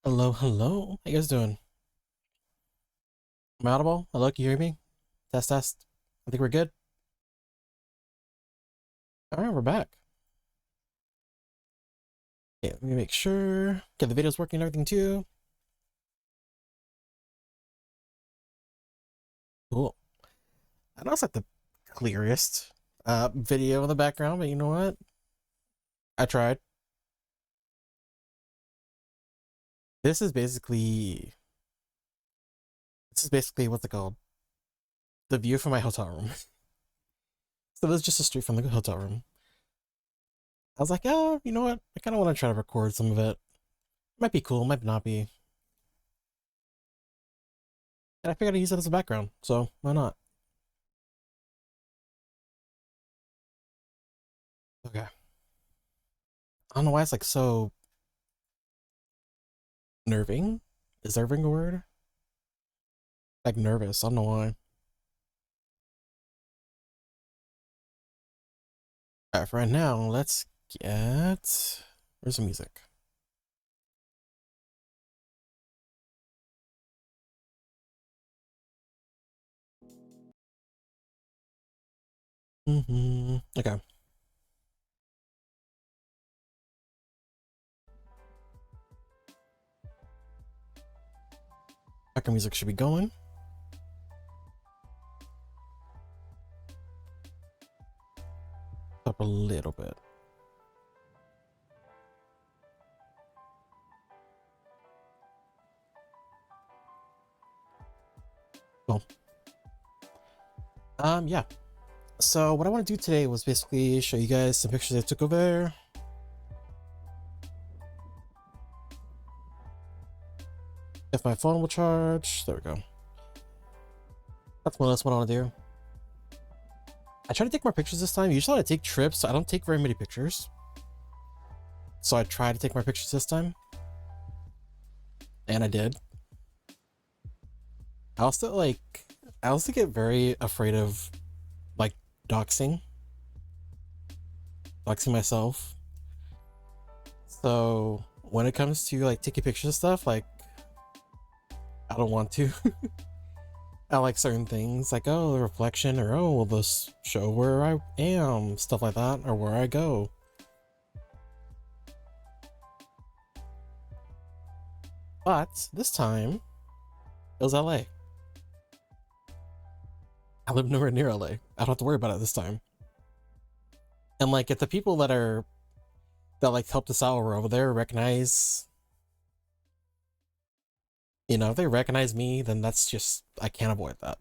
Hello, hello. How you guys doing? Am I audible? Hello, can you hear me? Test, test. I think we're good. All right, we're back. Okay, let me make sure. Okay, the video's working and everything too. Cool. I know it's like the clearest video in the background, but you know what? I tried. This is basically what's it called? The view from my hotel room. So this is just a street from the hotel room. I was like, oh, you know what? I kind of want to try to record some of it. Might be cool, might not be. And I figured I'd use it as a background, so why not? Okay. I don't know why it's like so nerving. Is nerving a word? Like nervous. I don't know why. Alright, for right now, let's get. Where's the music? Okay. Background music should be going. Up a little bit. Cool. Yeah. So what I want to do today was basically show you guys some pictures I took over there. If my phone will charge. There we go. That's more or less what I want to do. I try to take more pictures this time. Usually I take trips, so I don't take very many pictures. So I try to take more pictures this time. And I did. I also get very afraid of like doxing myself. So when it comes to like taking pictures of stuff, like I don't want to. I like certain things like, oh, the reflection, or oh, will this show where I am, stuff like that, or where I go. But this time it was LA. I live nowhere near LA. I don't have to worry about it this time. And like if the people that like helped us out were over there recognize, if they recognize me, then that's just, I can't avoid that,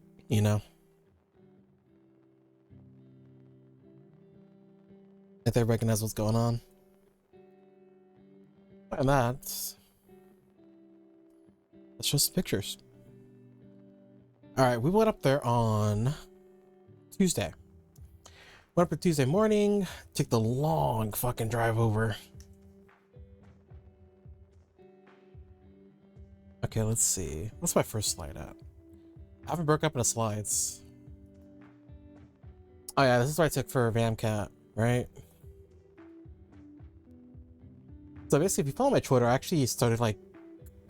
if they recognize what's going on. And let's show some pictures. All right, we went up there on Tuesday. Went up on Tuesday morning, took the long fucking drive over. Okay, let's see. What's my first slide at? I haven't broke up into slides. Oh yeah, this is what I took for VamCat, right? So basically, if you follow my Twitter, I actually started like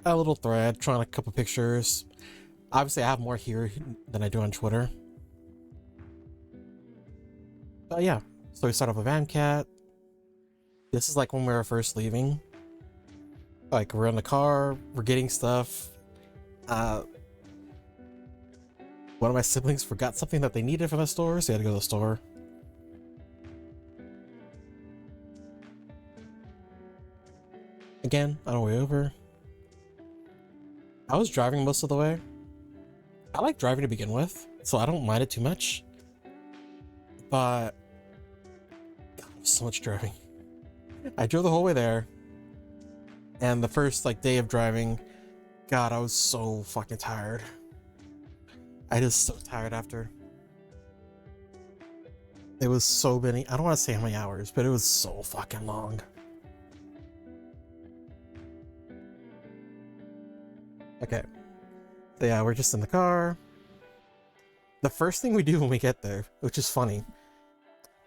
a little thread trying a couple pictures. Obviously, I have more here than I do on Twitter. But yeah, so we start off with VamCat. This is like when we were first leaving. Like we're in the car, we're getting stuff. One of my siblings forgot something that they needed from the store, so they had to go to the store. Again, on our way over. I was driving most of the way. I like driving to begin with, so I don't mind it too much. But God, so much driving. I drove the whole way there, and the first like day of driving, God, I was so fucking tired. I was so tired after. It was so many, I don't want to say how many hours, but it was so fucking long. Okay. So yeah, we're just in the car. The first thing we do when we get there, which is funny.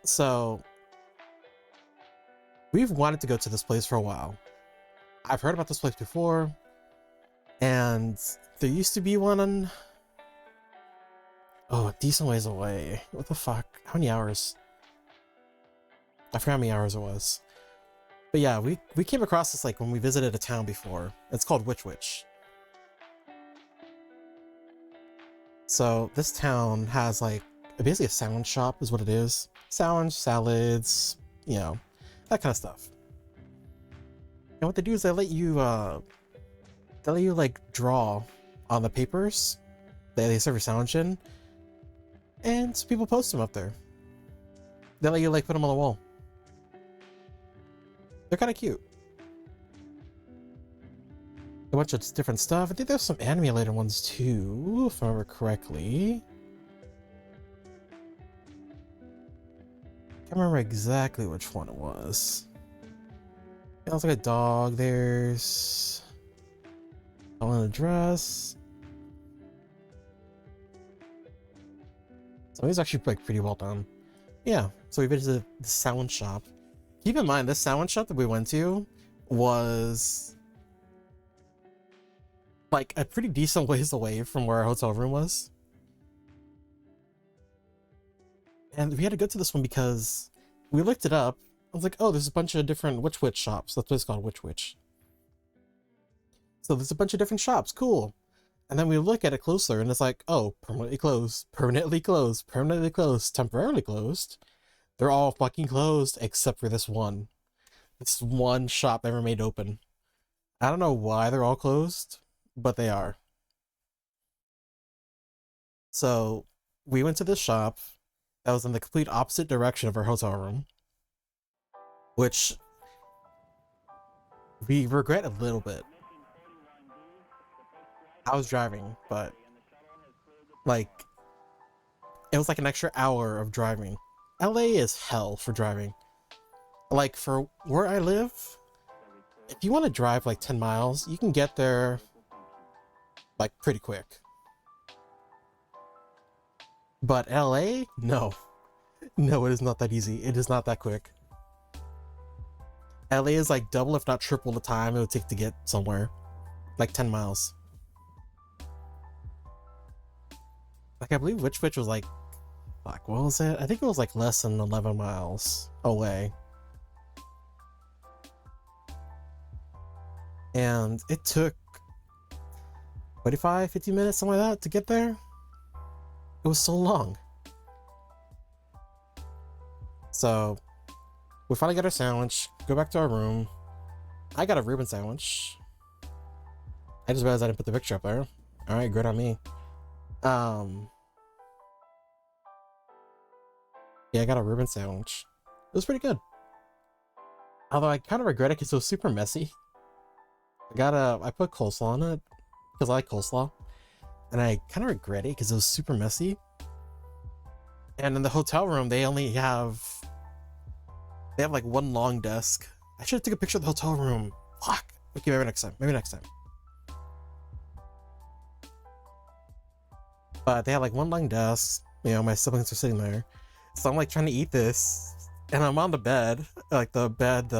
So we've wanted to go to this place for a while. I've heard about this place before. And there used to be one on, oh, a decent ways away. What the fuck? How many hours? I forgot how many hours it was. But yeah, we came across this like when we visited a town before. It's called Witch. So this town has like basically a sound shop is what it is. Sounds, salads, you know, that kind of stuff. And what they do is they let you like draw on the papers that they serve your sandwich in, and so people post them up there. They let you like put them on the wall. They're kind of cute. A bunch of different stuff. I think there's some anime-related ones too, if I remember correctly. Can't remember exactly which one it was. It looks like a dog. There's all in a dress. So he's actually like pretty well done. Yeah, so we visited the sound shop. Keep in mind, this sound shop that we went to was like a pretty decent ways away from where our hotel room was. And we had to go to this one because we looked it up. I was like, oh, there's a bunch of different witch shops. That's what it's called, witch. So there's a bunch of different shops, cool. And then we look at it closer and it's like, oh, permanently closed, permanently closed, permanently closed, temporarily closed. They're all fucking closed except for this one. This one shop that remained open. I don't know why they're all closed, but they are. So we went to this shop that was in the complete opposite direction of our hotel room, which we regret a little bit. I was driving, but like it was like an extra hour of driving. LA is hell for driving. Like for where I live, if you want to drive like 10 miles, you can get there like pretty quick. But LA? No. No, it is not that easy. It is not that quick. LA is like double if not triple the time it would take to get somewhere. Like 10 miles. Like I believe Witch was like, fuck, what was it? I think it was like less than 11 miles away. And it took 45, 50 minutes, something like that, to get there. It was so long. So we finally got our sandwich, go back to our room. I got a Reuben sandwich. I just realized I didn't put the picture up there. Alright, good on me. Yeah, I got a Reuben sandwich. It was pretty good. Although I kind of regret it because it was super messy. I put coleslaw on it because I like coleslaw. And I kind of regret it because it was super messy. And in the hotel room, they have like one long desk. I should have taken a picture of the hotel room. Fuck. Okay, maybe next time. Maybe next time. But they have like one long desk. You know, my siblings are sitting there. So I'm like trying to eat this. And I'm on the bed. Like the bed,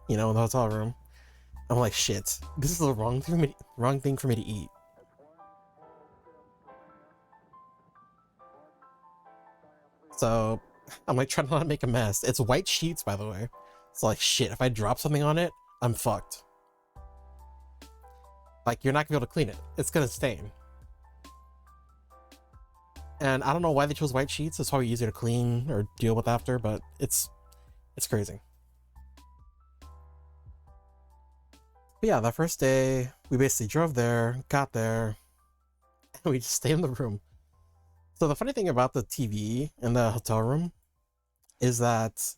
you know, in the hotel room. I'm like, shit. This is the wrong thing for me to eat. So I'm like trying to not make a mess. It's white sheets, by the way. So like, shit, if I drop something on it, I'm fucked. Like, you're not gonna be able to clean it. It's gonna stain. And I don't know why they chose white sheets. It's probably easier to clean or deal with after, but it's crazy. But yeah, that first day, we basically drove there, got there, and we just stayed in the room. So the funny thing about the TV in the hotel room is that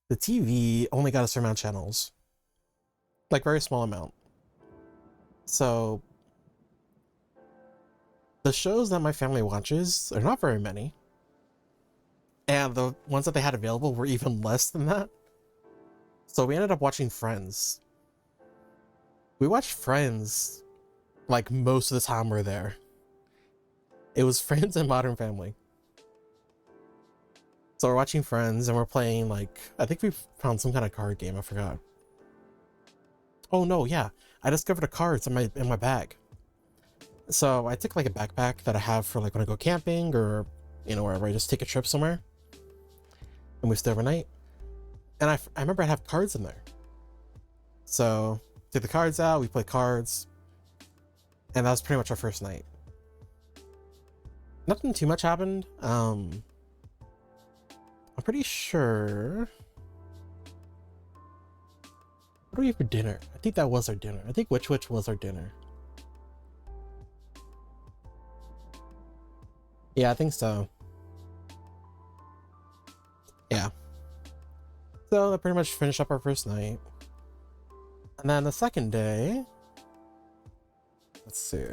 the TV only got a certain amount of channels. Like, very small amount. So the shows that my family watches are not very many. And the ones that they had available were even less than that. So we ended up watching Friends. We watched Friends like most of the time we're there. It was Friends and Modern Family. So we're watching Friends and we're playing like, I think we found some kind of card game, I forgot. Oh no, yeah. I discovered a cards in my bag. So I took like a backpack that I have for like when I go camping or, you know, wherever I just take a trip somewhere and we stay overnight. And I remember I'd have cards in there. So took the cards out, we played cards, and that was pretty much our first night. Nothing too much happened. I'm pretty sure. What do we eat for dinner? I think that was our dinner. I think which was our dinner. Yeah, I think so. Yeah. So that pretty much finished up our first night. And then the second day, let's see.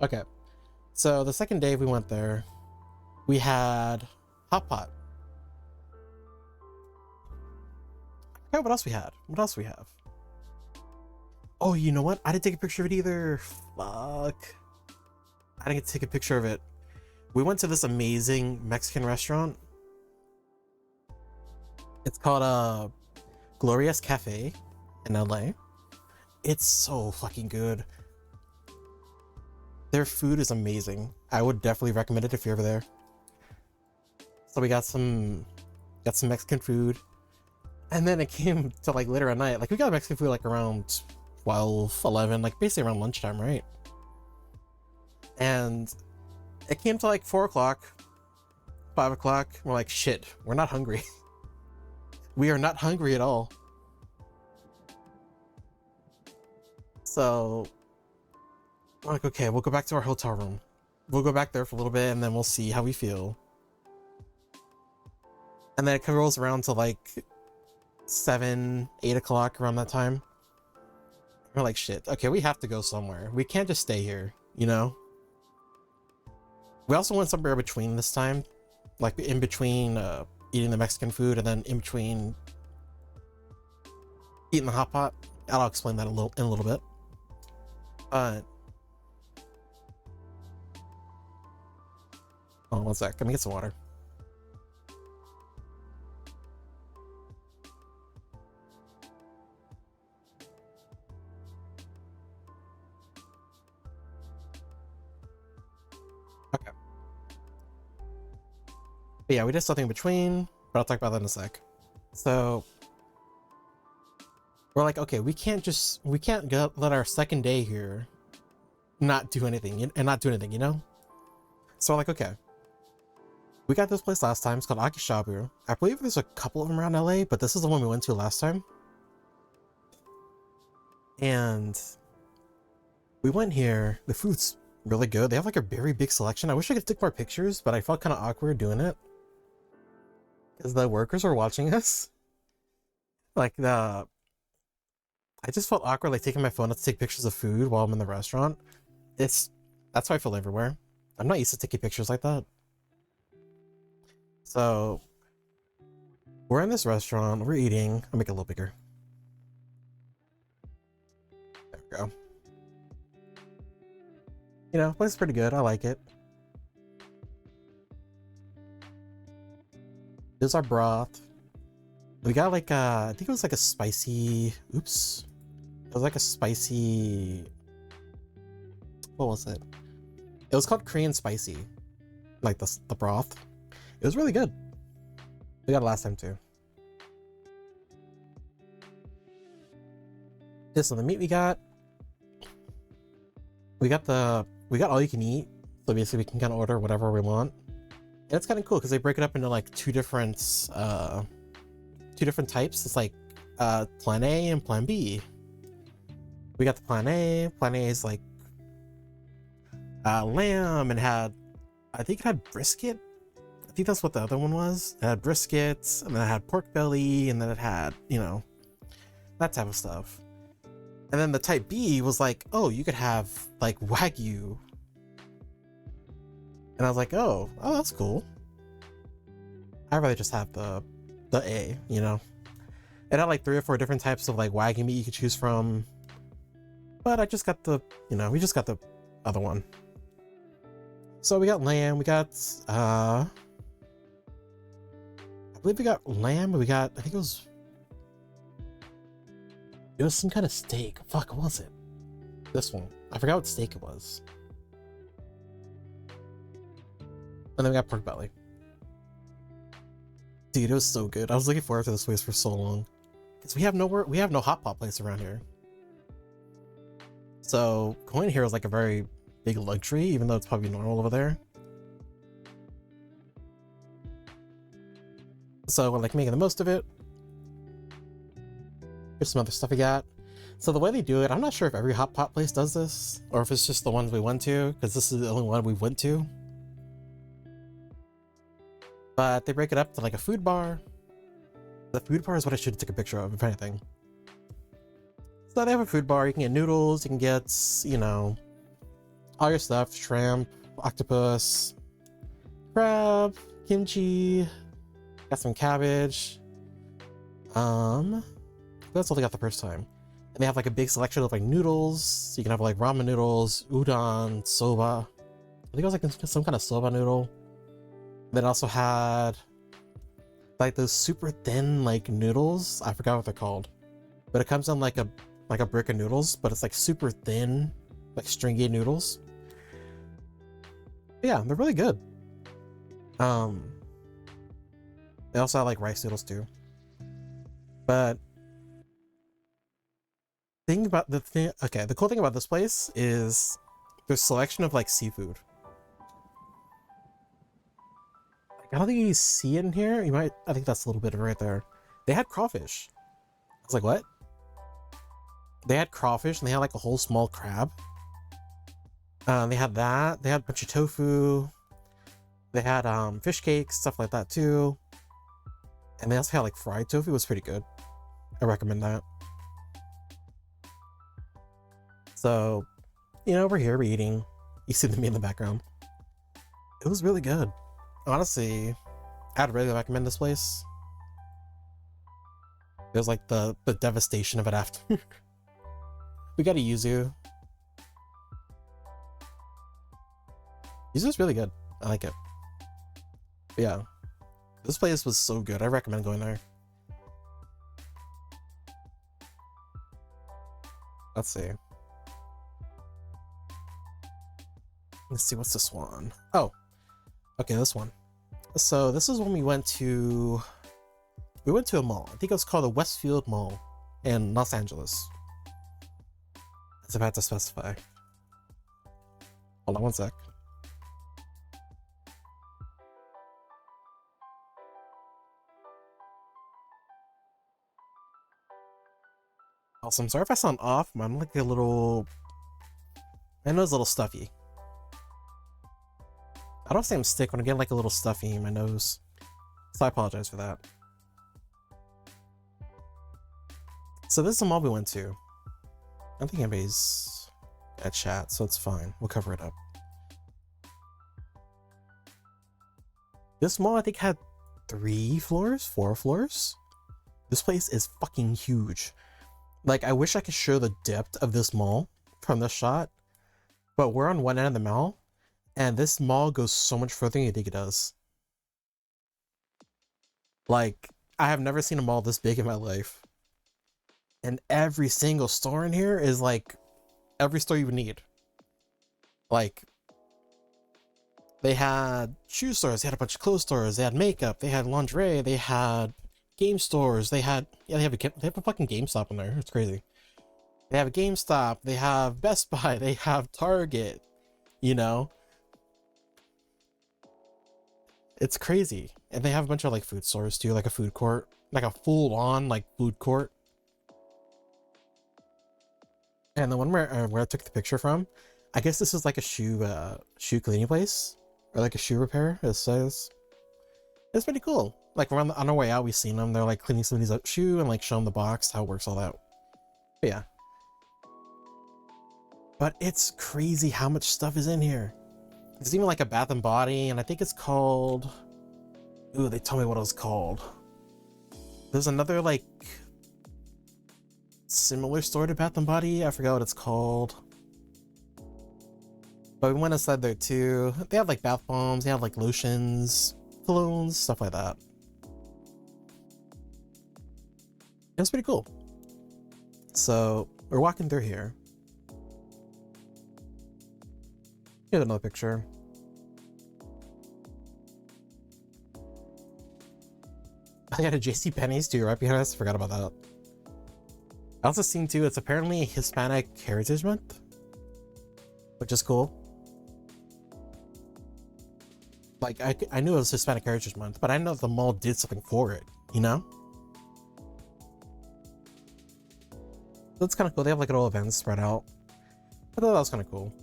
Okay. So the second day we went there, we had hot pot. Okay, what else we had? What else we have? Oh, you know what? I didn't take a picture of it either. Fuck. I didn't get to take a picture of it. We went to this amazing Mexican restaurant. It's called Gloria's Cafe in LA. It's so fucking good. Their food is amazing. I would definitely recommend it if you're ever there. So we got some Mexican food. And then it came to like later at night. Like we got Mexican food like around 12, 11, like basically around lunchtime, right? And it came to like 4 o'clock, 5 o'clock. We're like, shit, we're not hungry. We are not hungry at all. So I'm like, okay, we'll go back to our hotel room. We'll go back there for a little bit and then we'll see how we feel. And then it rolls around to like 7, 8 o'clock around that time. We're like, shit, okay, we have to go somewhere. We can't just stay here, you know? We also went somewhere between this time, like in between eating the Mexican food and then in between eating the hot pot. I'll explain that in a little bit. Oh, one sec, let me get some water. Okay. But yeah, we did something in between, but I'll talk about that in a sec. So we're like, okay, we can't let our second day here not do anything, you know? So we're like, okay. We got this place last time, it's called Akishabu. I believe there's a couple of them around LA, but this is the one we went to last time. And we went here, the food's really good. They have like a very big selection. I wish I could take more pictures, but I felt kind of awkward doing it. Because the workers were watching us. Like I just felt awkward like taking my phone out to take pictures of food while I'm in the restaurant. That's how I feel everywhere. I'm not used to taking pictures like that. So we're in this restaurant, we're eating. I'll make it a little bigger. There we go. You know, place is pretty good. I like it. There's our broth. We got like I think it was like a spicy. Oops. It was like a spicy. What was it? It was called Korean spicy. Like the broth. It was really good. We got it last time too. This on the meat we got. We got all you can eat. So basically we can kind of order whatever we want. And it's kind of cool because they break it up into like two different types. It's like plan A and plan B. We got the plan A. Plan A is like lamb and I think it had brisket. I think that's what the other one was. It had briskets, and then it had pork belly, and then it had, you know, that type of stuff. And then the type B was like, oh, you could have like Wagyu. And I was like, oh, that's cool. I'd rather just have the A, you know. It had like 3 or 4 different types of like Wagyu meat you could choose from. But I just got we just got the other one. So we got lamb, we got I I believe we got lamb, we got, I think it was some kind of steak. Fuck, what was it? This one. I forgot what steak it was. And then we got pork belly. Dude, it was so good. I was looking forward to this place for so long. Because we have no hot pot place around here. So going here is like a very big luxury, even though it's probably normal over there. So we're like making the most of it. Here's some other stuff we got. So the way they do it, I'm not sure if every hot pot place does this, or if it's just the ones we went to, because this is the only one we went to. But they break it up to like a food bar. The food bar is what I should take a picture of, if anything. So they have a food bar, you can get noodles, you can get, you know, all your stuff, shrimp, octopus, crab, kimchi, got some cabbage. That's all they got the first time. And they have like a big selection of like noodles. So you can have like ramen noodles, udon, soba. I think it was like some kind of soba noodle. Then also had like those super thin like noodles. I forgot what they're called, but it comes in like a brick of noodles, but it's like super thin, like stringy noodles. But yeah, they're really good. They also have like rice noodles too. But the cool thing about this place is there's selection of like seafood. I don't think you see it in here. You might, I think that's a little bit right there. They had crawfish. I was like, what? They had crawfish and they had like a whole small crab. They had that. They had a bunch of tofu. They had fish cakes, stuff like that too. And they also had like fried tofu. It was pretty good. I recommend that. So, you know, we're here, we're eating. You see me in the background. It was really good. Honestly, I'd really recommend this place. It was like the devastation of it after. We got a yuzu. Yuzu's really good. I like it. But yeah, this place was so good. I recommend going there. Let's see. Let's see, what's this one? Oh, okay, this one. So this is when we went to a mall. I think it was called the Westfield Mall in Los Angeles. As I've had to specify. Hold on one sec. Also, I'm sorry if I sound off, man. I'm like a little... My nose is a little stuffy. I don't say I'm sick, but I'm getting like a little stuffy in my nose. So I apologize for that. So this is the mall we went to. I don't think anybody's at chat, so it's fine. We'll cover it up. This mall, I think, had 4 floors. This place is fucking huge. Like, I wish I could show the depth of this mall from this shot, but we're on one end of the mall, and this mall goes so much further than you think it does. Like, I have never seen a mall this big in my life. And every single store in here is like every store you would need. Like, they had shoe stores, they had a bunch of clothes stores, they had makeup, they had lingerie, they had game stores, they have a fucking GameStop in there. It's crazy. They have a GameStop, they have Best Buy, they have Target, you know? It's crazy. And they have a bunch of like food stores too, like a food court, like a full-on like food court. And the one where I took the picture from, I guess this is like a shoe cleaning place or like a shoe repair. It says it's pretty cool. Like on our way out, we seen them. They're like cleaning somebody's shoe and like showing the box how it works, all that. But yeah. But it's crazy how much stuff is in here. There's even like a Bath and Body, and I think it's called... Ooh, they told me what it was called. There's another like similar store to Bath and Body. I forgot what it's called. But we went inside there too. They have like bath bombs, they have like lotions, colognes, stuff like that. It's pretty cool. So we're walking through here. Here's another picture. I got a JCPenney's too right behind us. Forgot about that. I also seen too, it's apparently Hispanic Heritage Month, which is cool. Like, I knew it was Hispanic Heritage Month, but I know the mall did something for it, you know? That's kind of cool. They have like little events spread out. I thought that was kind of cool.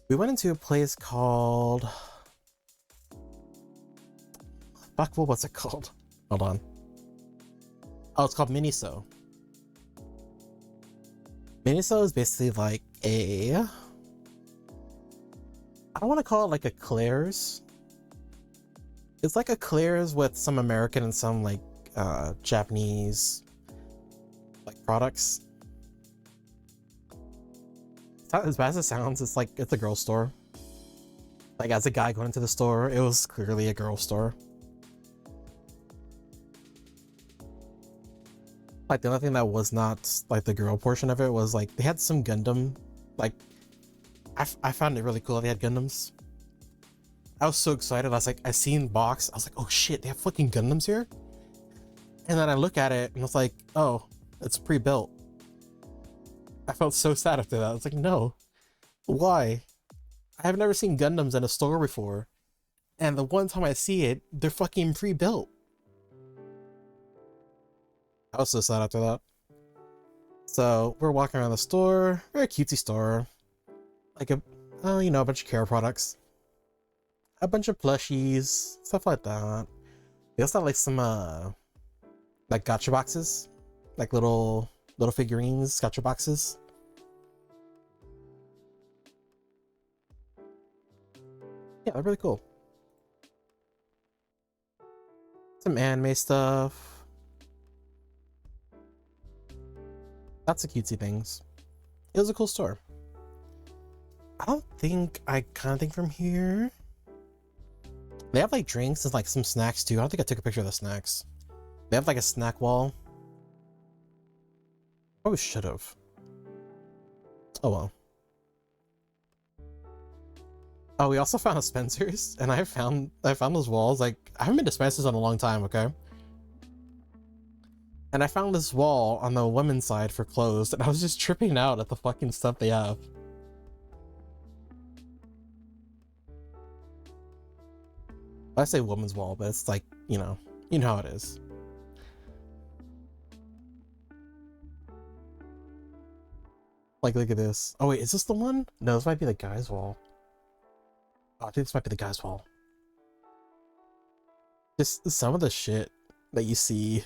We went into a place called... Fuck, what's it called? Hold on. Oh, it's called Miniso. Miniso is basically like a... I don't want to call it like a Claire's. It's like a Claire's with some American and some like Japanese like products. It's not as bad as it sounds. It's like, it's a girl store. Like, as a guy going into the store, it was clearly a girl store. Like, the only thing that was not like the girl portion of it was like they had some Gundam. Like, I found it really cool they had Gundams. I was so excited. I was like, I seen box. I was like, oh shit, they have fucking Gundams here. And then I look at it and it's like, oh, it's pre-built. I felt so sad after that. I was like, no, why? I have never seen Gundams in a store before. And the one time I see it, they're fucking pre-built. I was so sad after that. So we're walking around the store, very cutesy store. Like a, you know, a bunch of care products. A bunch of plushies, stuff like that. They also have like some, like gacha boxes. Like little figurines, gacha boxes. Yeah, they're really cool. Some anime stuff. Lots of cutesy things. It was a cool store. I don't think I kind of think from here. They have like drinks and like some snacks too. I don't think I took a picture of the snacks. They have like a snack wall. Probably should have. Oh well. Oh, we also found a Spencer's, and I found those walls. Like, I haven't been to Spencer's in a long time, okay? And I found this wall on the women's side for clothes, and I was just tripping out at the fucking stuff they have. I say woman's wall, but it's like, you know how it is. Like, look at this. Oh wait, is this the one? No, this might be the guy's wall. Oh, I think this might be the guy's wall. Just some of the shit that you see.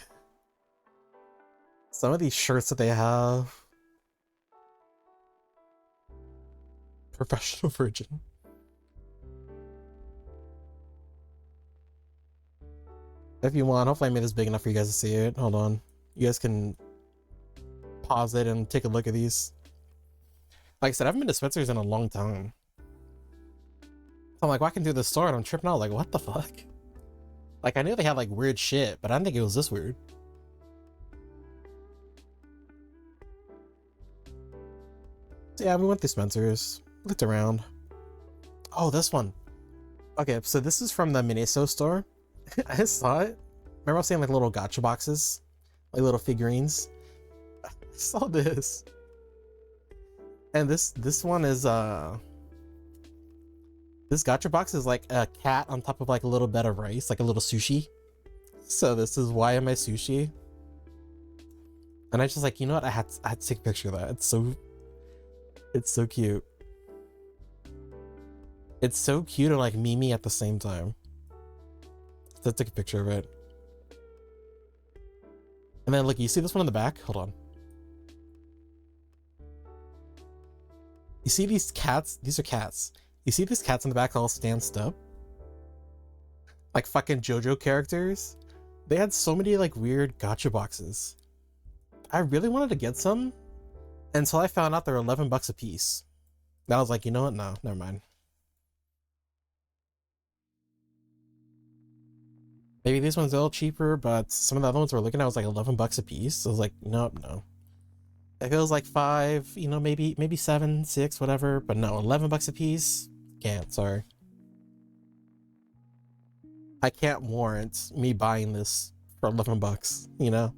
Some of these shirts that they have. Professional virgin. If you want, hopefully I made this big enough for you guys to see it. Hold on. You guys can pause it and take a look at these. Like I said, I haven't been to Spencer's in a long time. I'm like walking through the store and I'm tripping out like, what the fuck? Like, I knew they had like weird shit, but I didn't think it was this weird. So yeah, we went to Spencer's, looked around. Oh, this one. Okay, so this is from the Miniso store. I just saw it. Remember I was saying like little gacha boxes? Like little figurines? I saw this. And this one is, this gacha box is like a cat on top of like a little bed of rice, like a little sushi. So this is why am I sushi? And I just like, you know what? I had to take a picture of that. It's so cute. It's so cute and like memey at the same time. So I took a picture of it. And then look, you see this one in the back? Hold on. You see these cats? These are cats. You see these cats in the back all stanced up? Like fucking JoJo characters? They had so many like weird gacha boxes. I really wanted to get some until I found out they're $11 a piece. And I was like, you know what? No, never mind. Maybe these ones are a little cheaper, but some of the other ones we're looking at was like 11 bucks a piece. So I was like, nope, no. It feels like 5, you know, maybe 7, 6, whatever. But no, 11 bucks a piece. Can't, sorry. I can't warrant me buying this for 11 bucks, you know?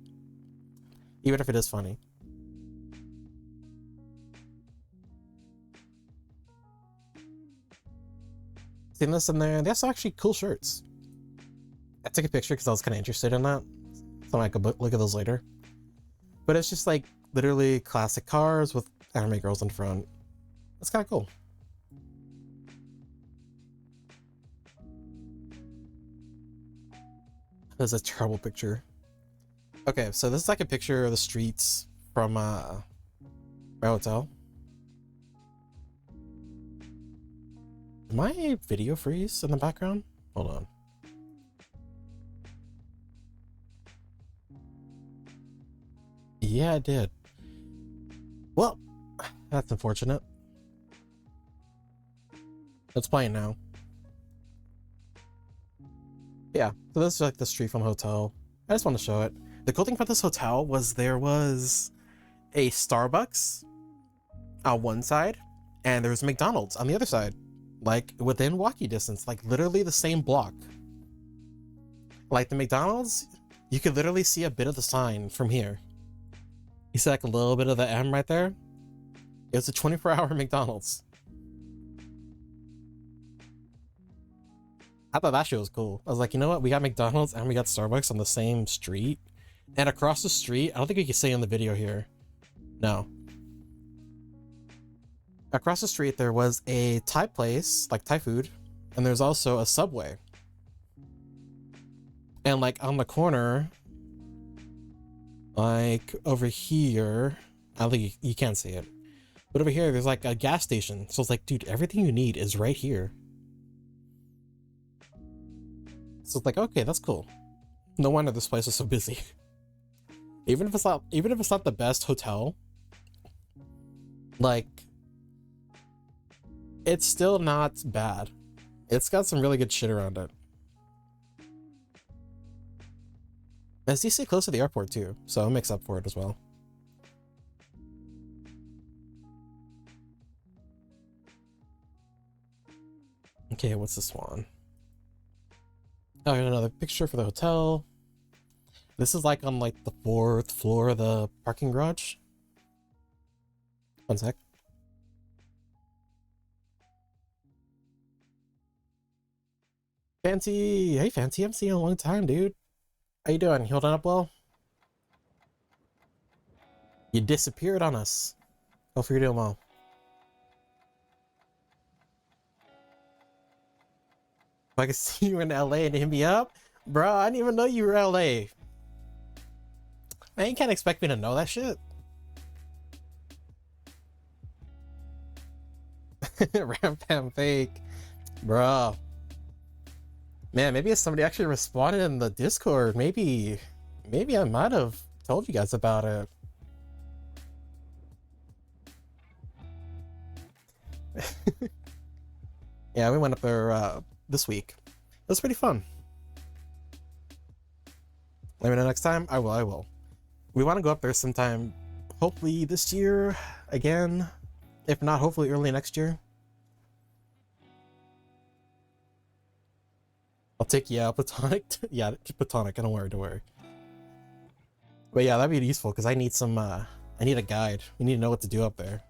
Even if it is funny. Seen this in there. They have some actually cool shirts. I took a picture because I was kind of interested in that. So I could look at those later. But it's just like literally classic cars with anime girls in front. That's kind of cool. This is a terrible picture. Okay, so this is like a picture of the streets from my hotel. Did my video freeze in the background? Hold on. Yeah, it did. Well, that's unfortunate. It's playing now. Yeah, so this is like the street from the hotel. I just want to show it. The cool thing about this hotel was there was a Starbucks on one side and there was McDonald's on the other side, like within walking distance, like literally the same block. Like the McDonald's, you could literally see a bit of the sign from here. You see like a little bit of the M right there? It was a 24-hour McDonald's. I thought that shit was cool. I was like, you know what? We got McDonald's and we got Starbucks on the same street. And across the street, I don't think we can say in the video here. No. Across the street, there was a Thai place, like Thai food. And there's also a Subway. And like on the corner, like over here, I don't think you can't see it. But over here, there's like a gas station. So it's like, dude, everything you need is right here. So it's like, okay, that's cool. No wonder this place is so busy. Even if it's not the best hotel, like, it's still not bad. It's got some really good shit around it. It's decently close to the airport too, so it makes up for it as well. Okay, what's this one? Oh, here's another picture for the hotel. This is like on like the 4th floor of the parking garage. One sec. Fancy, hey Fancy, I haven't seen you in a long time, dude. How you doing? You holding up well? You disappeared on us. Hopefully you're doing well. If I could see you in LA and hit me up, bro, I didn't even know you were LA. Man, you can't expect me to know that shit. Rampam fake. Bro. Man, maybe if somebody actually responded in the Discord, maybe I might have told you guys about it. Yeah, we went up there this week. It was pretty fun. Let me know next time. I will. We want to go up there sometime, hopefully this year again. If not, hopefully early next year. I'll take, yeah, platonic. Yeah, platonic. Don't worry. But yeah, that'd be useful because I need some. I need a guide. We need to know what to do up there.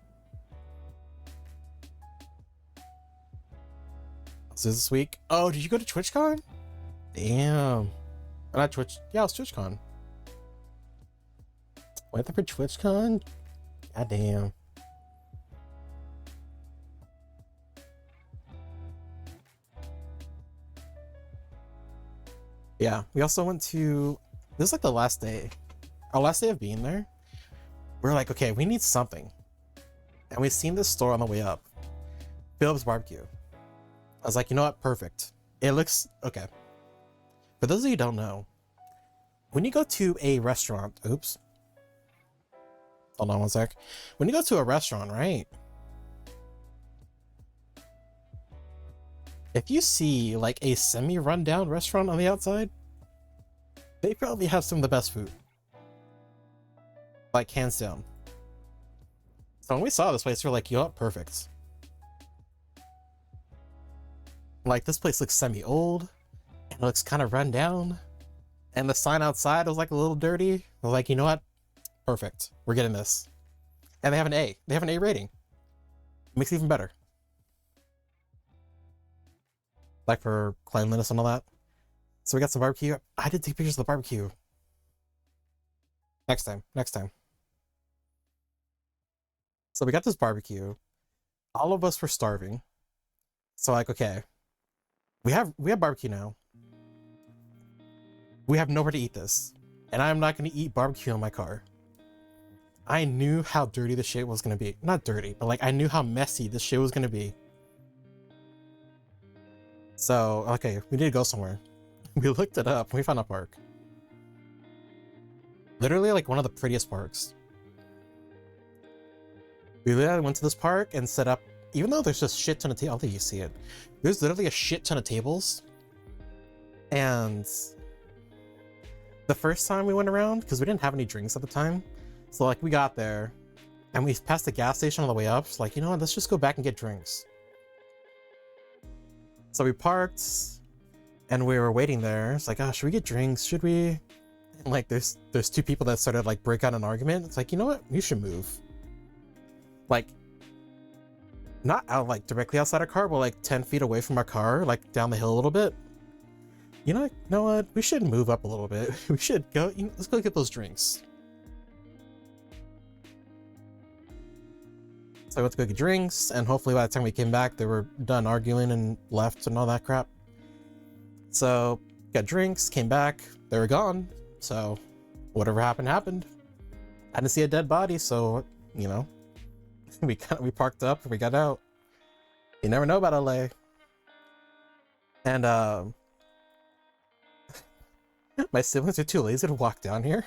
So this week. Oh, did you go to TwitchCon? Damn. Not Twitch. Yeah, it was TwitchCon. Went there for TwitchCon? God damn. Yeah, we also went to, this is like the last day. Our last day of being there. We're like, okay, we need something. And we've seen this store on the way up. Philip's Barbecue. I was like, you know what? Perfect. It looks, okay. For those of you who don't know, when you go to a restaurant, oops. Hold on one sec. When you go to a restaurant, right? If you see like a semi-rundown restaurant on the outside, They probably have some of the best food. Like, hands down. So when we saw this place, we were like, yo, perfect. Like, this place looks semi-old, and it looks kind of run down, and the sign outside was like a little dirty. I was like, you know what? Perfect. We're getting this. And they have an A. They have an A rating. Makes it even better. Like for cleanliness and all that. So we got some barbecue. I did take pictures of the barbecue. Next time. Next time. So we got this barbecue. All of us were starving. So like, okay. We have barbecue now. We have nowhere to eat this. And I'm not going to eat barbecue in my car. I knew how dirty the shit was going to be. Not dirty, but like I knew how messy this shit was going to be. So, okay, we need to go somewhere. We looked it up. We found a park. Literally like one of the prettiest parks. We literally went to this park and set up, even though there's just shit ton of tables, I don't think you see it. There's literally a shit ton of tables. And the first time we went around, because we didn't have any drinks at the time, so like we got there and we passed the gas station on the way up. It's like, you know what, let's just go back and get drinks. So we parked and we were waiting there. It's like, oh, should we get drinks? Should we? And like there's two people that started like break out an argument. It's like, you know what, you should move. Like not out like directly outside our car, but like 10 feet away from our car, like down the hill a little bit. You know what? We should move up a little bit. We should go, let's go get those drinks. So I went to go get drinks, and hopefully by the time we came back, they were done arguing and left and all that crap. So got drinks, came back, they were gone. So whatever happened, happened. I didn't see a dead body, so, you know, we parked up and we got out. You never know about LA. And my siblings are too lazy to walk down here.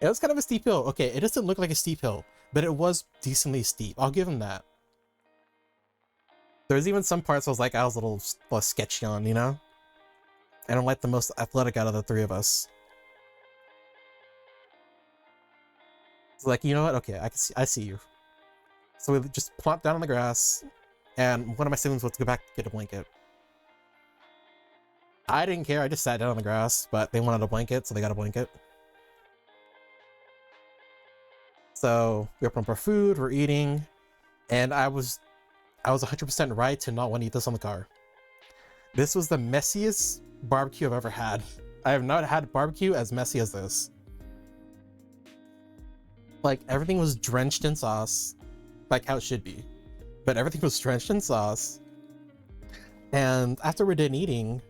It was kind of a steep hill. Okay, it doesn't look like a steep hill, but it was decently steep. I'll give them that. There's even some parts I was a little less sketchy on, you know? And I'm like the most athletic out of the three of us. It's like, you know what? Okay, I see you. So we just plopped down on the grass, and one of my siblings went to go back to get a blanket. I didn't care, I just sat down on the grass, but they wanted a blanket, so they got a blanket. So we opened up our food, we're eating, and I was 100% right to not want to eat this on the car. This was the messiest barbecue I've ever had. I have not had barbecue as messy as this. Like, everything was drenched in sauce, like how it should be. But everything was drenched in sauce. And after we're done eating,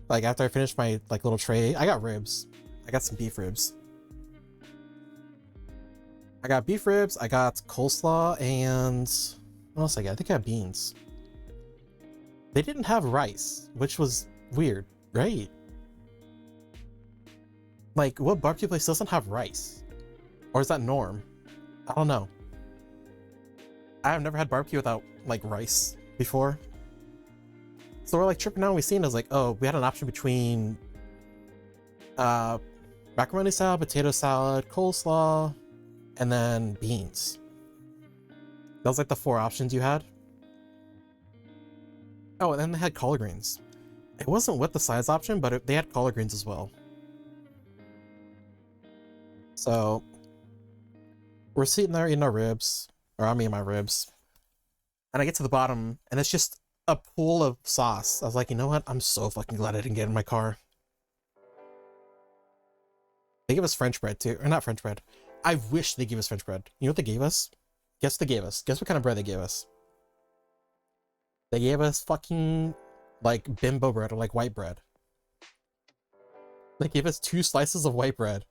like after I finished my like little tray, I got ribs. I got some beef ribs. I got beef ribs, I got coleslaw, and what else I got? I think I got beans. They didn't have rice, which was weird, right? Like, what barbecue place doesn't have rice? Or is that norm? I don't know. I have never had barbecue without like rice before. So we're like tripping out and we seen it, I was like, oh, we had an option between macaroni salad, potato salad, coleslaw, and then beans. That was like the 4 options you had. Oh, and then they had collard greens. It wasn't with the sides option, but they had collard greens as well. So we're sitting there eating our ribs, or I mean my ribs. And I get to the bottom, and it's just a pool of sauce. I was like, you know what? I'm so fucking glad I didn't get in my car. They give us French bread too, or not French bread. I wish they gave us French bread. You know what they gave us? Guess what they gave us? Guess what kind of bread they gave us? They gave us fucking like bimbo bread, or like white bread. They gave us 2 slices of white bread.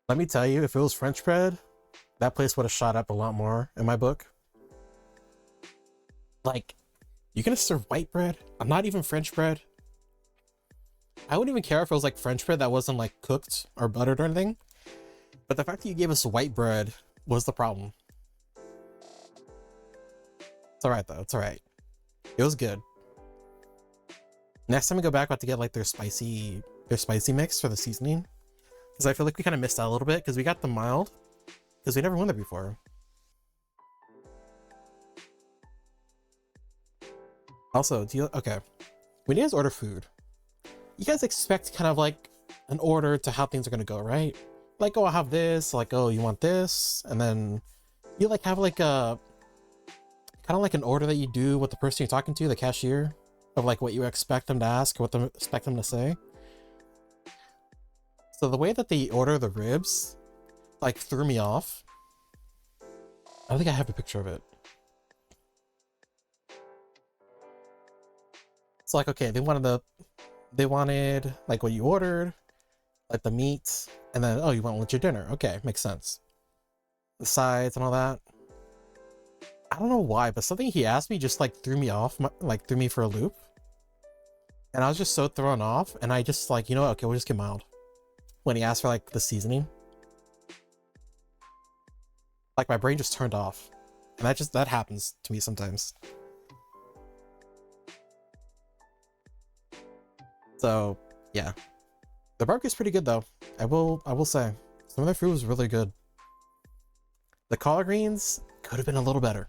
Let me tell you, if it was French bread, that place would have shot up a lot more in my book. Like, you're gonna serve white bread? I'm not even French bread. I wouldn't even care if it was like French bread that wasn't like cooked or buttered or anything. But the fact that you gave us white bread was the problem. It's alright though, it's alright. It was good. Next time we go back, we have to get like their spicy mix for the seasoning. Because I feel like we kind of missed out a little bit because we got the mild. Because we never went there before. Also, okay. When you guys order food, you guys expect kind of like an order to how things are gonna go, right? Like, oh, I'll have this, like, oh, you want this, and then you like have like a kind of like an order that you do with the person you're talking to, the cashier, of like what you expect them to ask, what they expect them to say. So the way that they order the ribs, like, threw me off. I think I have a picture of it. It's like, okay, they wanted like what you ordered, like the meat, and then, oh, you want with your dinner. Okay, makes sense. The sides and all that. I don't know why, but something he asked me just like threw me off, like threw me for a loop. And I was just so thrown off, and I just like, you know what, okay, we'll just get mild. When he asked for like the seasoning. Like my brain just turned off. And that happens to me sometimes. So yeah. The barbecue's pretty good though. I will say. Some of their food was really good. The collard greens could have been a little better.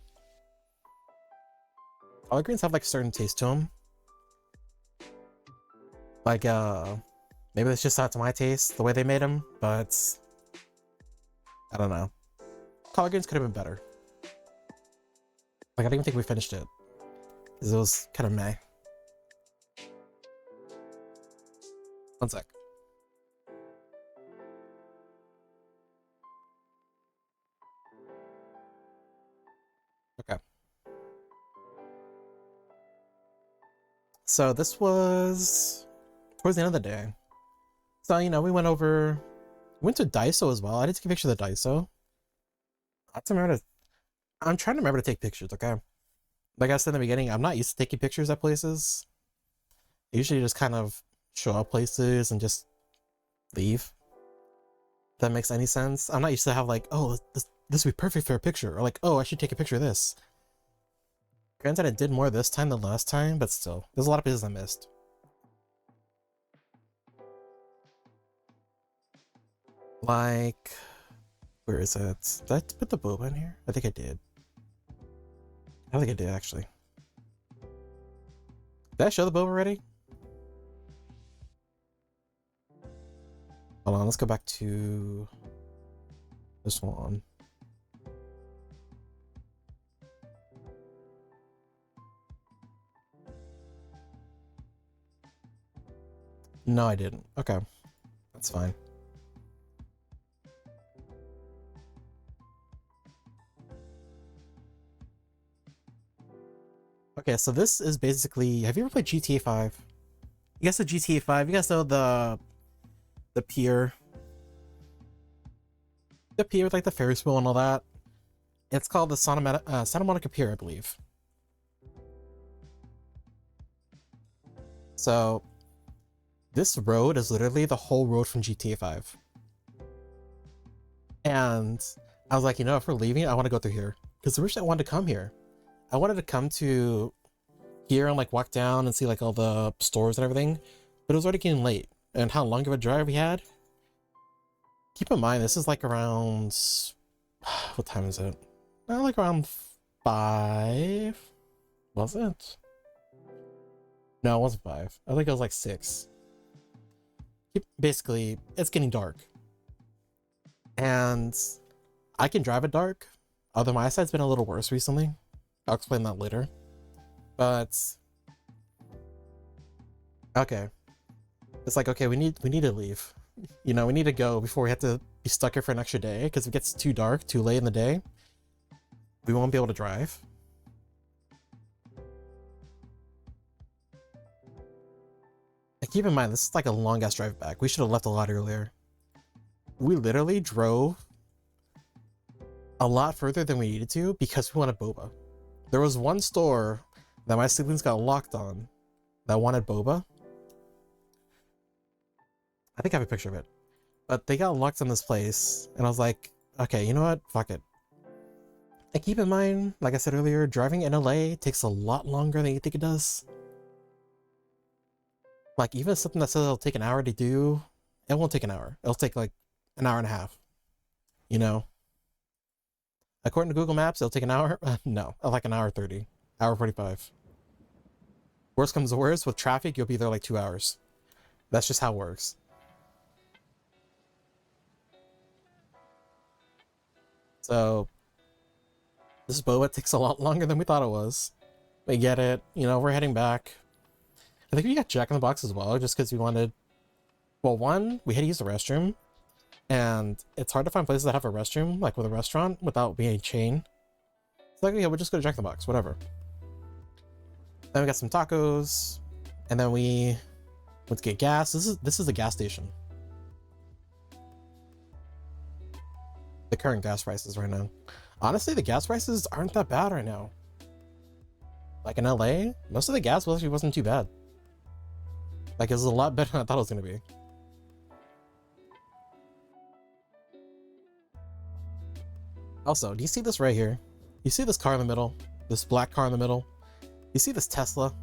Collard greens have like a certain taste to them. Like maybe it's just not to my taste the way they made them, but I don't know. Collard greens could have been better. Like I don't even think we finished it because it was kind of meh. One sec. Okay. So this was towards the end of the day. So, you know, we went to Daiso as well. I did take a picture of the Daiso. I'm trying to remember to take pictures, okay? Like I said in the beginning, I'm not used to taking pictures at places. I usually just kind of show up places and just leave. If that makes any sense. I'm not used to have like, oh, this would be perfect for a picture. Or like, oh, I should take a picture of this. Granted, I did more this time than last time, but still. There's a lot of places I missed. Like, where is it? Did I put the boba in here? I think I did. I think I did, actually. Did I show the boba already? Hold on, let's go back to this one. No, I didn't. Okay. That's fine. Okay, so this is basically... Have you ever played GTA 5? You guys know GTA 5? You guys know the pier? The pier with like the Ferris wheel and all that? It's called the Santa Monica Pier, I believe. So, this road is literally the whole road from GTA 5. And I was like, you know, if we're leaving, I want to go through here. Because originally I wanted to come here. I wanted to come to here and like walk down and see like all the stores and everything. But it was already getting late. And how long of a drive we had? Keep in mind, this is like around... What time is it? Like around 5? Was it? No, it wasn't 5. I think it was like 6. Basically, it's getting dark. And I can drive at dark. Although my eyesight's been a little worse recently. I'll explain that later. But okay. It's like, okay, we need to leave. You know, we need to go before we have to be stuck here for an extra day, because if it gets too dark, too late in the day, we won't be able to drive. And keep in mind, this is like a long ass drive back. We should have left a lot earlier. We literally drove a lot further than we needed to because we wanted boba. There was one store that my siblings got locked on that wanted boba. I think I have a picture of it. But they got locked on this place, and I was like, okay, you know what? Fuck it. And keep in mind, like I said earlier, driving in LA takes a lot longer than you think it does. Like, even something that says it'll take an hour to do, it won't take an hour. It'll take like an hour and a half, you know? According to Google Maps, it'll take an hour. No, like an hour 30, hour 45. Worst comes to worst, with traffic, you'll be there like 2 hours. That's just how it works. So, this boba takes a lot longer than we thought it was. We get it, you know, we're heading back. I think we got Jack in the Box as well, just because we wanted... Well, one, we had to use the restroom, and it's hard to find places that have a restroom, like with a restaurant, without being a chain. It's like, yeah, we'll just go to Jack in the Box, whatever. Then we got some tacos, and then we went to get gas. This is the gas station. The current gas prices right now. Honestly, the gas prices aren't that bad right now. Like in LA, most of the gas actually wasn't too bad. Like, it was a lot better than I thought it was gonna be. Also, do you see this right here? You see this car in the middle? This black car in the middle? You see this Tesla?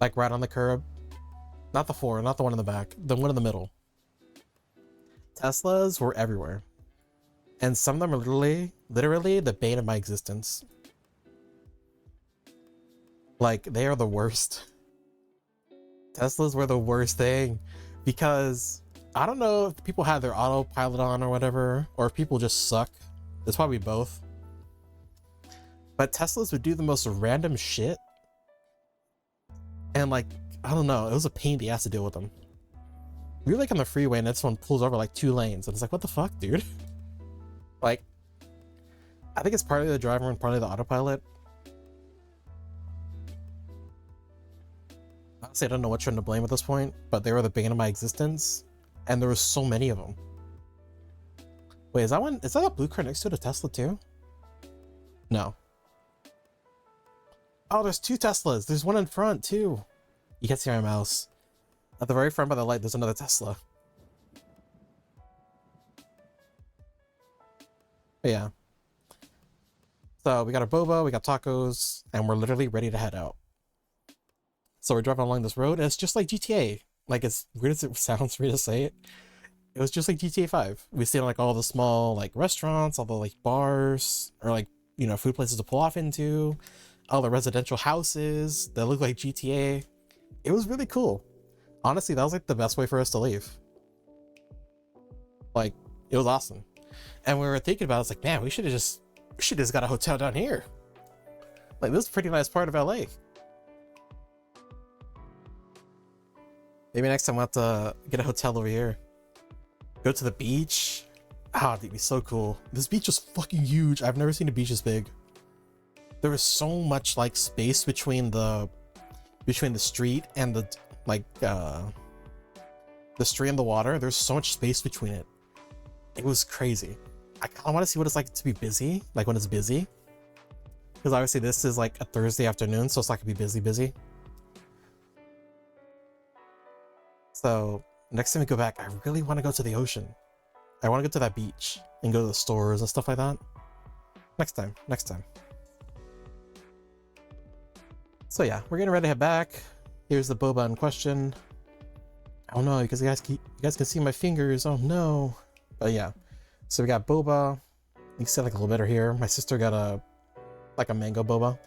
Like right on the curb? Not the four, not the one in the back, the one in the middle. Teslas were everywhere. And some of them are literally the bane of my existence. Like, they are the worst. Teslas were the worst thing, because I don't know if people had their autopilot on or whatever, or if people just suck. It's probably both. But Teslas would do the most random shit. And like, I don't know, it was a pain in the ass to deal with them. We were like on the freeway and this one pulls over like 2 lanes and it's like, what the fuck, dude? Like, I think it's partly the driver and partly the autopilot. Honestly, I don't know which one to blame at this point, but they were the bane of my existence, and there were so many of them. Wait, is that one? Is that a blue car next to the Tesla too? No. Oh, there's 2 Teslas. There's one in front too. You can't see my mouse. At the very front by the light, there's another Tesla. But yeah. So we got our boba, we got tacos, and we're literally ready to head out. So we're driving along this road, and it's just like GTA. Like, as weird as it sounds for me to say it, it was just like GTA 5. We stayed in like all the small like restaurants, all the like bars, or like, you know, food places to pull off into, all the residential houses that look like GTA. It was really cool. Honestly, that was like the best way for us to leave. Like, it was awesome. And we were thinking about it, it's like, man, we should have just got a hotel down here. Like, this is a pretty nice part of LA. Maybe next time we'll have to get a hotel over here. Go to the beach. Ah, that'd be so cool. This beach is fucking huge. I've never seen a beach this big. There was so much like space between the street and the street and the water. There's so much space between it. It was crazy. I kind of want to see what it's like to be busy, like when it's busy. Because obviously this is like a Thursday afternoon, so it's not gonna be busy. So next time we go back, I really want to go to the ocean. I want to go to that beach and go to the stores and stuff like that. Next time. So yeah, we're getting ready to head back. Here's the boba in question. Oh no, because you guys can see my fingers. Oh no. But yeah, so we got boba. You can see like a little bit here. My sister got a mango boba.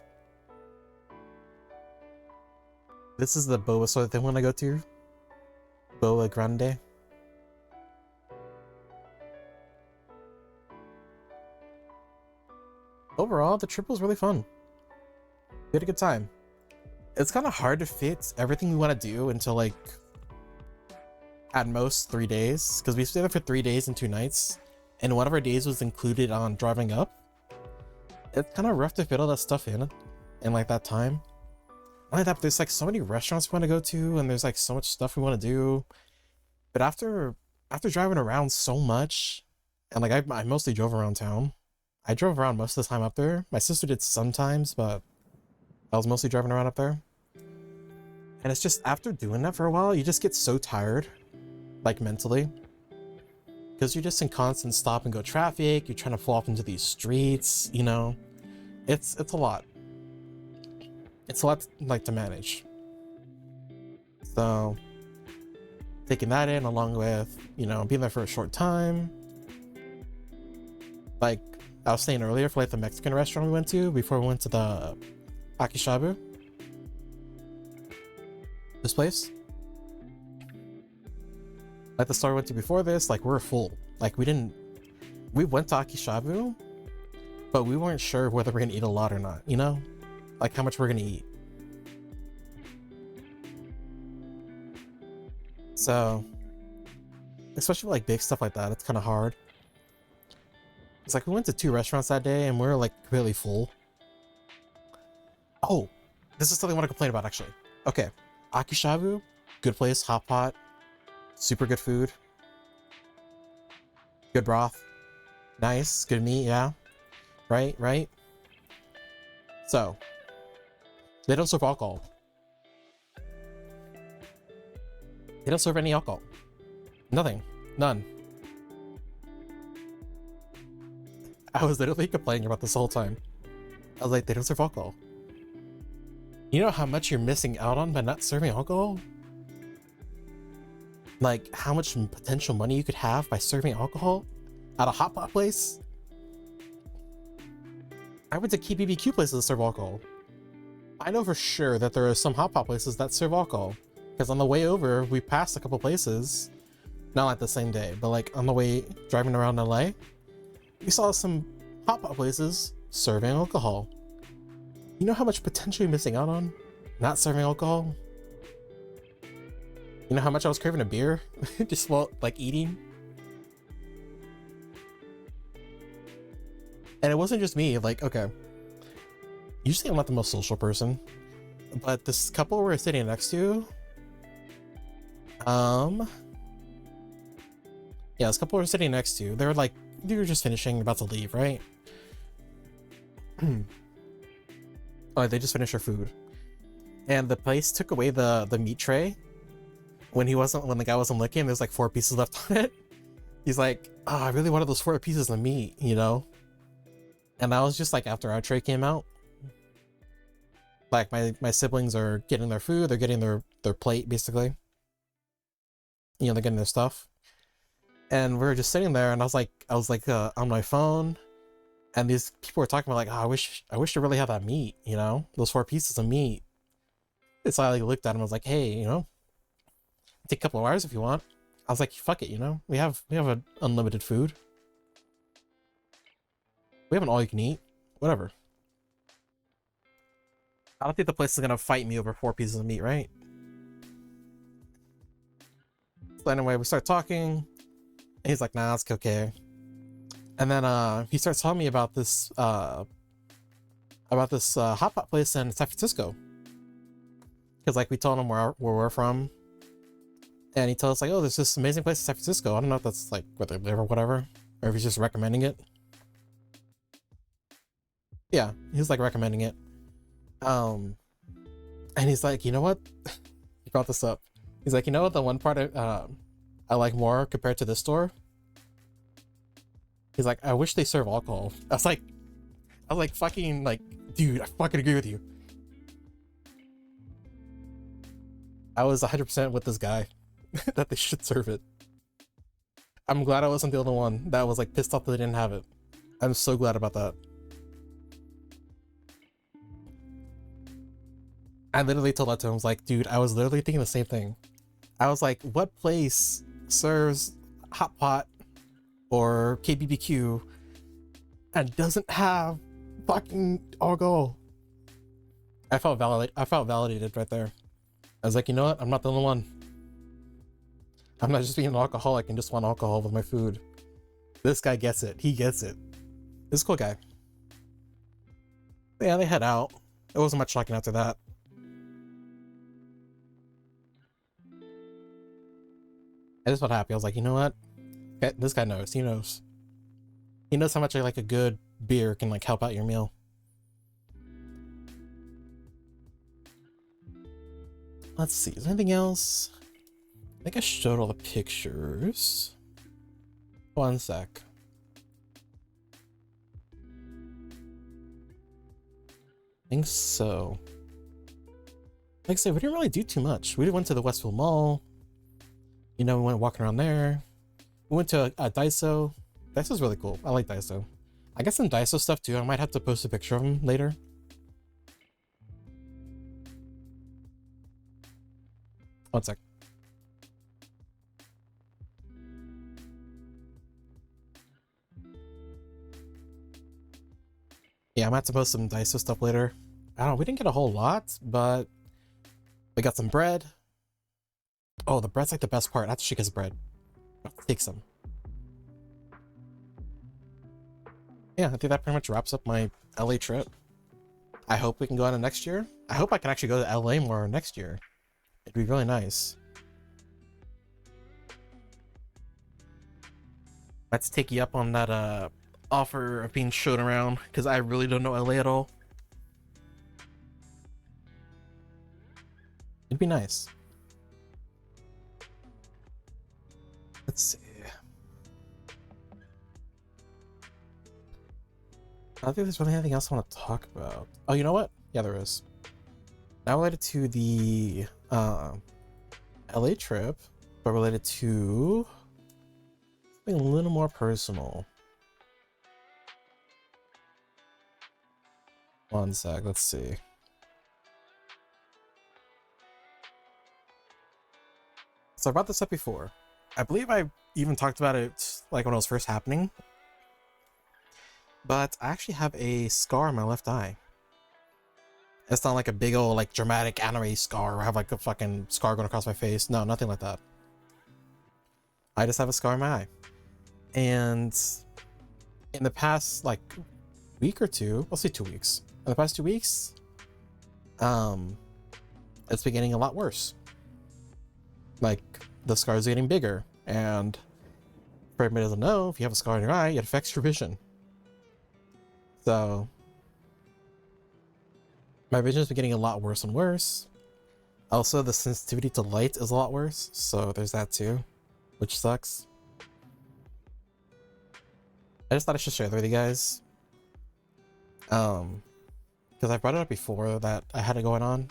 This is the boba store that they want to go to. Boa Grande. Overall, the trip was really fun. We had a good time. It's kind of hard to fit everything we want to do into like at most 3 days, because we stayed there for 3 days and 2 nights, and one of our days was included on driving up. It's kind of rough to fit all that stuff in like that time. Not only that, there's like so many restaurants we want to go to, and there's like so much stuff we want to do. But after driving around so much, and like I mostly drove around town. I drove around most of the time up there. My sister did sometimes, but I was mostly driving around up there. And it's just, after doing that for a while, you just get so tired, like mentally. Because you're just in constant stop and go traffic, you're trying to fall off into these streets, you know? It's a lot. It's a lot like to manage. So taking that in along with, you know, being there for a short time. Like I was saying earlier, for like the Mexican restaurant we went to before we went to the Akishabu, this place, like the store we went to before this, like we're full. Like we went to Akishabu, but we weren't sure whether we're gonna eat a lot or not, you know, like how much we're gonna eat. So especially like big stuff like that, it's kind of hard. It's like we went to 2 restaurants that day and we are like really full. Oh, this is something I want to complain about actually. Okay, Akishabu, good place, hot pot, super good food, good broth, nice, good meat, yeah, right. So they don't serve alcohol. They don't serve any alcohol. Nothing, none. I was literally complaining about this whole time. I was like, they don't serve alcohol. You know how much you're missing out on by not serving alcohol? Like how much potential money you could have by serving alcohol at a hot pot place? I went to key BBQ places that serve alcohol. I know for sure that there are some hot pot places that serve alcohol, because on the way over, we passed a couple places, not like the same day, but like on the way driving around LA, we saw some hot pot places serving alcohol. You know how much potential you're missing out on not serving alcohol? You know how much I was craving a beer just while like eating? And it wasn't just me, like, okay, usually I'm not the most social person, but this couple we were sitting next to, yeah, this couple we were sitting next to, they were just finishing, about to leave, right? Oh, they just finished their food. And the place took away the meat tray when the guy wasn't looking. There's like 4 pieces left on it. He's like, oh, I really wanted those 4 pieces of meat, you know? And that was just like after our tray came out. Like my siblings are getting their food, they're getting their plate basically. You know, they're getting their stuff. And we were just sitting there and I was like on my phone, and these people were talking about like, oh, I wish I really had that meat, you know, those 4 pieces of meat. So I like looked at him, I was like, hey, you know, take a couple of hours if you want. I was like, fuck it, you know, we have an unlimited food. We have an all you can eat, whatever. I don't think the place is gonna fight me over 4 pieces of meat, right? So anyway, we start talking, and he's like, nah, it's okay. And then he starts telling me about this hot pot place in San Francisco. Because like we told him where we're from, and he told us like, oh, there's this amazing place in San Francisco. I don't know if that's like where they live or whatever, or if he's just recommending it. Yeah, he's like recommending it. And he's like, you know what? He brought this up. He's like, you know what? The one part I like more compared to this store. He's like, I wish they serve alcohol. I was like, fucking like, dude, I fucking agree with you. I was 100% with this guy that they should serve it. I'm glad I wasn't the only one that was like pissed off that they didn't have it. I'm so glad about that. I literally told that to him. I was like, dude, I was literally thinking the same thing. I was like, what place serves hot pot or KBBQ and doesn't have fucking alcohol? I felt validated right there. I was like, you know what? I'm not the only one. I'm not just being an alcoholic and just want alcohol with my food. This guy gets it. He gets it. This is a cool guy. But yeah, they head out. There wasn't much talking after that. I just felt happy. I was like, you know what? Okay, this guy knows. He knows. He knows how much like a good beer can like help out your meal. Let's see. Is there anything else? I think I showed all the pictures. One sec. I think so. Like I said, we didn't really do too much. We went to the Westfield Mall. You know, we went walking around there. We went to a Daiso. Daiso's really cool. I like Daiso. I got some Daiso stuff too. I might have to post a picture of them later. One sec. Yeah, I might have to post some Daiso stuff later. I don't know, we didn't get a whole lot, but we got some bread. Oh, the bread's like the best part. That's Chica's bread. I'll take some. Yeah, I think that pretty much wraps up my LA trip. I hope we can go on to next year. I hope I can actually go to LA more next year. It'd be really nice. Let's take you up on that offer of being shown around, because I really don't know LA at all. It'd be nice. Let's see. I don't think there's really anything else I want to talk about. Oh, you know what? Yeah, there is. Not related to the LA trip, but related to something a little more personal. One sec, let's see. So I brought this up before. I believe I even talked about it like when it was first happening. But I actually have a scar on my left eye. It's not like a big old like dramatic anime scar or I have like a fucking scar going across my face. No, nothing like that. I just have a scar on my eye. And in the past like week or two, let's say 2 weeks. In the past 2 weeks, it's been getting a lot worse. Like the scars are getting bigger, and for everybody doesn't know, if you have a scar in your eye, it affects your vision. So my vision's been getting a lot worse and worse. Also, the sensitivity to light is a lot worse, so there's that too, which sucks. I just thought I should share that with you guys. Because I brought it up before that I had it going on.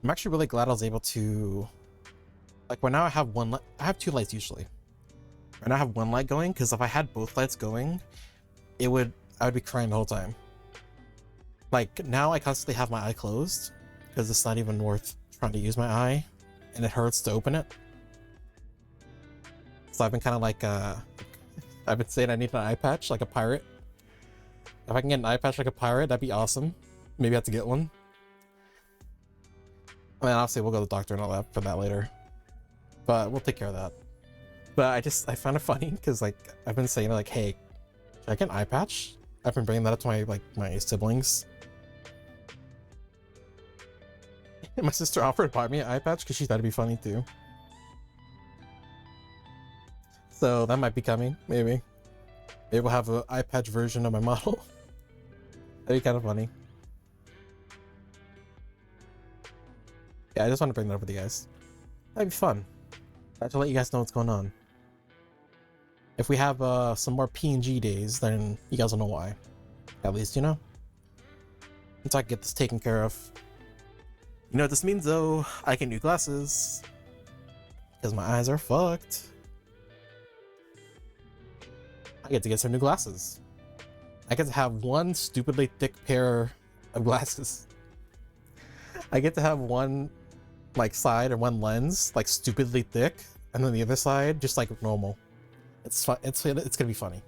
I'm actually really glad I was able to, like, right now I have one light, I have 2 lights usually. Right now I have one light going, because if I had both lights going, I would be crying the whole time. Like, now I constantly have my eye closed, because it's not even worth trying to use my eye, and it hurts to open it. So I've been kind of like, I've been saying I need an eye patch, like a pirate. If I can get an eye patch like a pirate, that'd be awesome. Maybe I have to get one. I mean, obviously we'll go to the doctor and all that for that later. But we'll take care of that. But I found it funny, because like, I've been saying like, hey, should I get an eye patch? I've been bringing that up to my siblings. And my sister offered to buy me an eye patch because she thought it'd be funny too. So that might be coming, maybe. Maybe we'll have an eye patch version of my model. That'd be kind of funny. Yeah, I just want to bring that up with you guys. That'd be fun. I have to let you guys know what's going on. If we have some more PNG days, then you guys will know why. At least, you know? Until I can get this taken care of. You know what this means, though? I get new glasses. Because my eyes are fucked. I get to get some new glasses. I get to have one stupidly thick pair of glasses. I get to have one like side or one lens like stupidly thick, and then the other side just like normal. It's fun. It's gonna be funny.